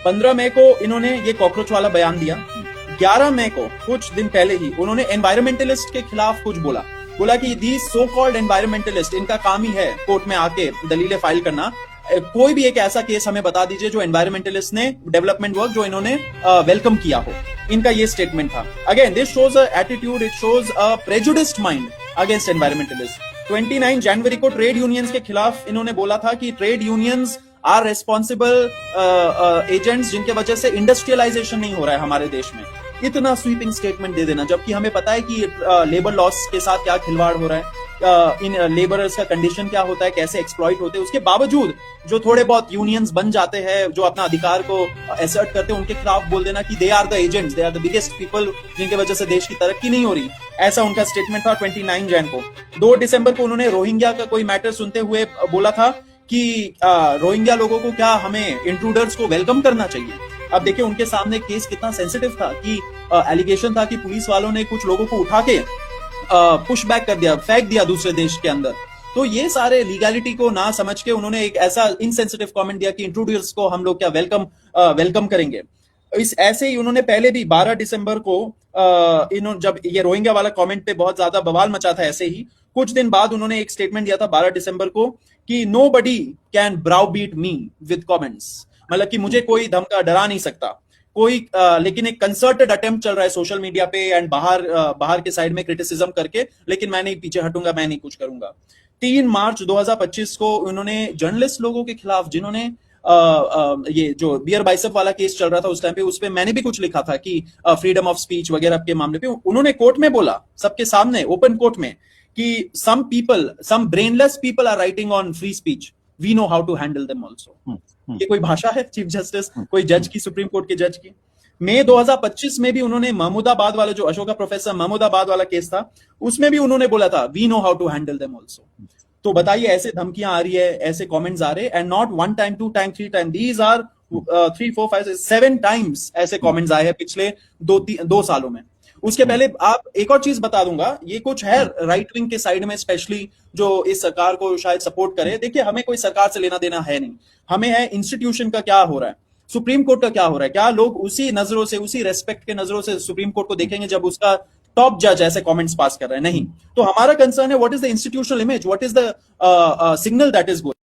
15 मई को इन्होंने ये कॉकरोच वाला बयान दिया। 11 मई को कुछ दिन पहले ही उन्होंने एनवायरमेंटलिस्ट के खिलाफ कुछ बोला कि दी सो कॉल्ड एनवायरमेंटलिस्ट, इनका काम ही है कोर्ट में आके दलीलें फाइल करना। कोई भी एक ऐसा केस हमें बता दीजिए जो एनवायरमेंटलिस्ट ने डेवलपमेंट वर्क जो इन्होंने वेलकम किया हो। इनका ये स्टेटमेंट था। Again this shows a attitude, it shows a prejudiced mind against environmentalist. 29 जनवरी को ट्रेड यूनियंस के खिलाफ इन्होंने बोला था कि trade unions are responsible agents जिनके वजह से इंडस्ट्रियलाइजेशन नहीं हो रहा है हमारे देश में। इतना स्वीपिंग स्टेटमेंट दे देना, जबकि हमें पता है कि लेबर लॉस के साथ क्या खिलवाड़ हो रहा है, इन लेबरर्स का कंडीशन क्या होता है, कैसे एक्सप्लॉइट होते हैं। उसके बावजूद जो थोड़े बहुत यूनियंस बन जाते हैं, जो अपना अधिकार को एसर्ट करते हैं, उनके खिलाफ बोल देना कि they are the agents, they are the biggest people जिनके वजह से देश की तरक्की नहीं हो रही। ऐसा उनका स्टेटमेंट था 29 जैन को। 2 दिसंबर को उन्होंने रोहिंग्या का कोई मैटर सुनते हुए बोला था कि रोहिंग्या लोगों को क्या हमें इंट्रूडर्स को वेलकम करना चाहिए। अब देखिए उनके सामने केस कितना सेंसिटिव था कि एलिगेशन था कि पुलिस वालों ने कुछ लोगों को उठा के पुश बैक कर दिया, फेंक दिया दूसरे देश के अंदर। तो ये सारे लीगैलिटी को ना समझ के उन्होंने एक ऐसा इनसेंसिटिव कमेंट दिया कि इंट्रूडर्स को हम लोग क्या वेलकम करेंगे। इस ऐसे ही उन्होंने पहले भी 12 दिसंबर को इन्होंने जब ये रोहिंग्या वाला कमेंट पे बहुत ज्यादा बवाल मचा था, ऐसे ही कुछ दिन बाद उन्होंने एक स्टेटमेंट दिया था 12 दिसंबर को कि nobody can browbeat me with comments, मतलब कि मुझे कोई धमका डरा नहीं सकता कोई। लेकिन एक कंसर्टेड अटेम्प्ट चल रहा है सोशल मीडिया पे एंड बाहर के साइड में क्रिटिसिज्म करके, लेकिन मैं नहीं पीछे हटूंगा, मैं नहीं कुछ करूंगा। 3 मार्च 2025 को उन्होंने जर्नलिस्ट लोगों के खिलाफ जिन्होंने ये जो बियर बाइसेप वाला केस चल रहा था उस टाइम पे, उस पे मैंने भी कुछ लिखा था कि फ्रीडम ऑफ स्पीच वगैरह के मामले पे उन्होंने कोर्ट में बोला, सबके सामने ओपन कोर्ट में, कि some brainless people are writing on free speech, we know how to handle them also। ये कोई भाषा है चीफ जस्टिस, कोई जज की, सुप्रीम कोर्ट के जज की। मई 2025 में भी उन्होंने महमूदाबाद वाला जो अशोका प्रोफेसर महमूदाबाद वाला केस था, उसमें भी उन्होंने बोला था we know how to handle them also. तो बताइए ऐसे धमकियां आ रही है, ऐसे कमेंट्स आ रहे, and not 1 time 2 time 3 time, these are 3 4 5 7 times ऐसे कमेंट्स आए हैं पिछले 2 सालों में। उसके पहले आप एक और चीज बता दूंगा, ये कुछ है राइट विंग के साइड में स्पेशली जो इस सरकार को शायद सपोर्ट करे। देखिए हमें कोई सरकार से लेना देना है नहीं, हमें है इंस्टीट्यूशन का क्या हो रहा है, सुप्रीम कोर्ट का क्या हो रहा है। क्या लोग उसी नजरों से, उसी रेस्पेक्ट के नजरों से सुप्रीम कोर्ट को देखेंगे जब उसका टॉप जज ऐसे कमेंट्स पास कर रहे हैं? नहीं। तो हमारा कंसर्न है what is the institutional image, what is the signal that is going.